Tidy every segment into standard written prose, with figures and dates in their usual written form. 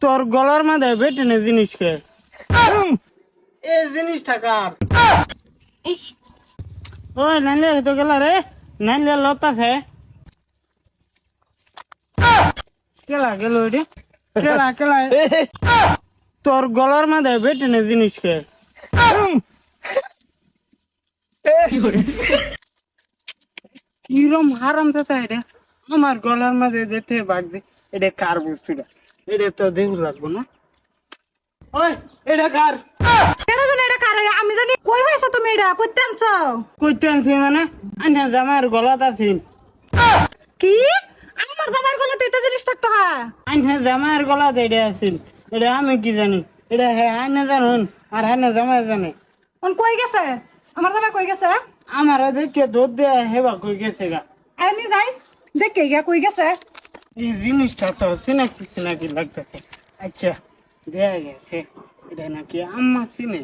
তোর গলার মধ্যে বেটে নে জিনিসকে এই জিনিসটা কার ওই নাইলে তো গেল রে নাইলে লতা খে কেলা গেল রে কেলা কেলা তোর গলার মধ্যে বেটে নে জিনিসকে কিরম হারাম চাচা এটা আমার গলার মধ্যে যেতে বাগবে এটা কার বস্তুটা এটা তো দেখু লাগবো না ওই এটা কার কেন জানি এটা কারে আমি জানি কই হইছো তুমি এটা কইতে আনছো কইতে আনছি মানে আন্না জামার গলাত আছিন কি আমার জামার গলা তেতে জিনিস থাকতো হ্যাঁ আন্না জামার গলাত এটা আছিন এটা আমি কি জানি এটা হ্যাঁ আন্না জানুন আর আন্না জামাই জানে কোন কই গেছে আমার জামাই কই গেছে আমার দেখে দুধ দেয়া হেবা কই গেছে গা আমি যাই দেখে গিয়া কই গেছে এই জিনিসটা তো সিনাকি লাগতেছে আচ্ছা দেয়া গেছে এটা নাকি আম্মা চিনে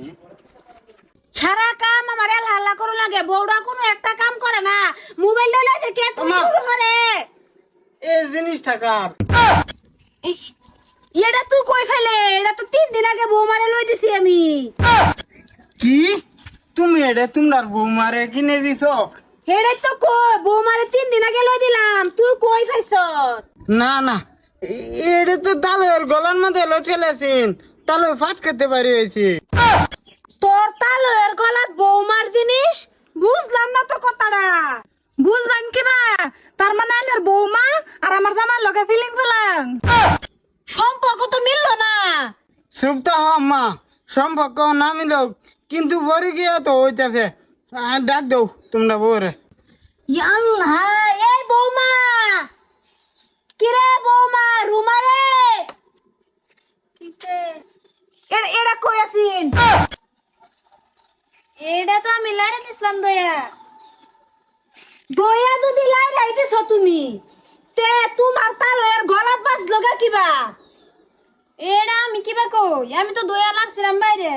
সারা কাম আমার হাল্লা করে লাগে বউড়া কোনো একটা কাম করে না মোবাইল লইলে দেখে শুরু করে এই জিনিসটা কার এটা তুই কই ফেলে এটা তো 3 দিন আগে বউ মারে লই দিছি আমি কি তুমি এটা তোমার বৌমারে কিনে দিছো এটাই তো কই বউ মারে 3 দিন আগে লই দিলাম তুই কই খাইছ না না এটা তো তালের গলার মধ্যে লটেলেছেন তালে ফাট খেতে পারি হয়েছি তোর তালের গলাত বৌমার জিনিস বুঝলাম না তো কথাটা বুঝলাম কিবা তার মানে আমার বৌমা আর আমার জামাই লগে ফিলিং ফেলাম সম্পর্ক তো মিললো না চুপ তো আম্মা সম্পর্ক না মিলক কিন্তু বড়ি গিয়া তো হইতেছে ডাক দেও তোমরা বউরে আল্লাহ এই বৌমা কিরে বৌমা রুমা রে এরা কই আছিন এটা তো আমি লাইনে দিছিলাম দয়া দয়া যদি লাই রাইতেছ তুমি তে তোমার তালের গলাত বাজলো গা কিবা এটা আমি কিবা কই আমি তো দয়া লাগছিলাম বাইরে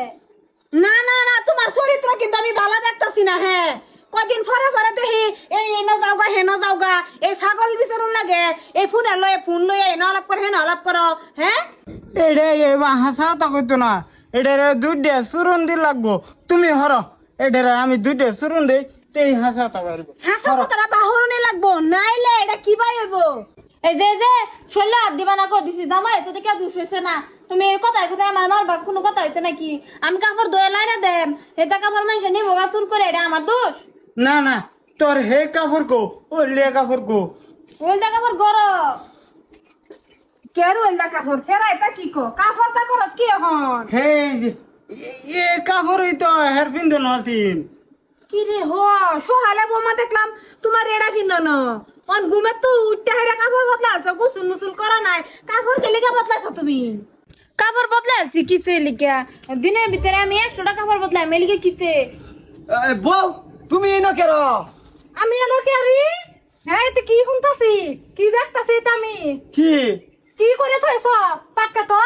না না না তোমার চরিত্র কিন্তু আমি ভালো দেখতাছি না হ্যাঁ কদিন পরে পরে দেখি এই এনে যাওগা হেন যাওগা এই ছাগল বিচারুন লাগে এই ফোন লয়ে এনে আলাপ করে হেন আলাপ করো হ্যাঁ এটা এবার হাসা তা করতো না এটারে দুধে চুরন দি লাগবো তুমি হর এটারে আমি দুধে চুরন দিই তেই হাসা তা পারবো হাসা কথাটা বাহরনে লাগবো নাইলে এটা কি বাই হইব এই যে শৈল হাত দিবা না কই দিছি জামাই এসে তো কে দুষ হইছে না তুমি কোথায় কোথায় আমার মারবা কোনো কথা হইছে নাকি আমি কাপড় দয়া লাইনে দেম এটা কাপড় মানুষ নিবো গা চুর করে এটা আমার দোষ না না তোর হে কাপড় কো ও লে কাপড় কো ওইটা কাপড় গরো কেরু এলা কাপড় ফেরা এটা কি কো কাপড়টা করস কি হন হে এ কাপড়ই তো হের পিন্ধ নথিন কি রে হো সোহালে বোমা দেখলাম তোমার এড়া কিন্দন অন ঘুমে তো উঠতে হেরা কাপড় বদলাছো গোসল মুসুল করা নাই কাপড় কে লিগা বদলাছো তুমি কাপড় বদলাইছি কিসে লিগা দিনের ভিতরে আমি 100 টাকা কাপড় বদলাই মেলিকে কিসে বউ তুমি এনো কেন আমি এলো কেরি হ্যাঁ তো কি শুনতাছি কি দেখতাছি আমি কি কি করে থইছ পাক্কা তো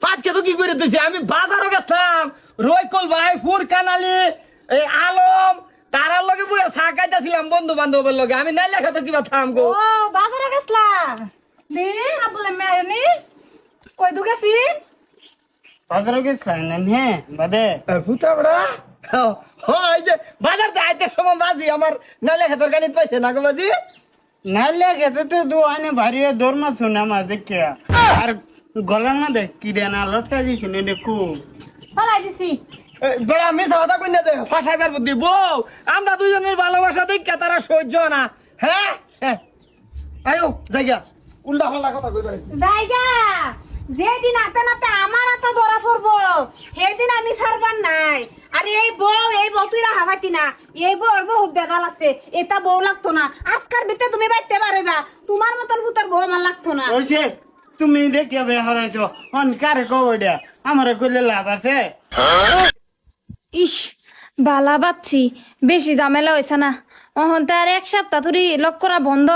পাঁচকে তো কি করে দিছি আমি বাজারে গেছিলাম রইকল ভাই ফুরকান আলী এই আলম তারার লগে বইয়া চা খাইতেছিলাম বন্ধু বান্ধবের লগে আমি নাই লেখা তো কিবা থাম গো ও বাজারে গেছলা নে আবলে মেনি কই দু গেছি বাজারে গেছিলেন হ্যাঁ বাদে ফুটা বড়া হয় যে বাজার তে আইতে সময় বাজি আমার নাই লেখা তোর কানিত পাইছে না গো বাজি নাইলে খেতে তো দু আনে ভারী দৌড় শুনে আমার দেখে আর গলার মধ্যে কিরে না লটকা দিছি নে দেখু ফলাই দিছি বড়া মিছা কথা কই না দে ফাঁসাইবার বুদ্ধি বউ আমরা দুজনের ভালোবাসা দেখা তারা সহ্য না হ্যাঁ আয়ো জায়গা উল্টা পাল্টা কথা কই পারে জায়গা যেদিন আতে নাতে আমার হাতে ধরা পড়বো সেদিন আমি ছাড়বার নাই আর এই বউ তুই হাবাতি না এই বউর বহুত বেদাল আছে এটা বউ লাগতো না আজকার ভিতরে তুমি বাইতে পারবা তোমার মতন ভূতের বউ আমার লাগতো না ওইছে তুমি দেখে বে হরাইছো অন কারে কব এটা আমারে কইলে লাভ আছে ইস বালা বাচ্ছি বেশি ঝামেলা হইছে না অহন তার 1 সপ্তাহ ধরে লক করা বন্ধ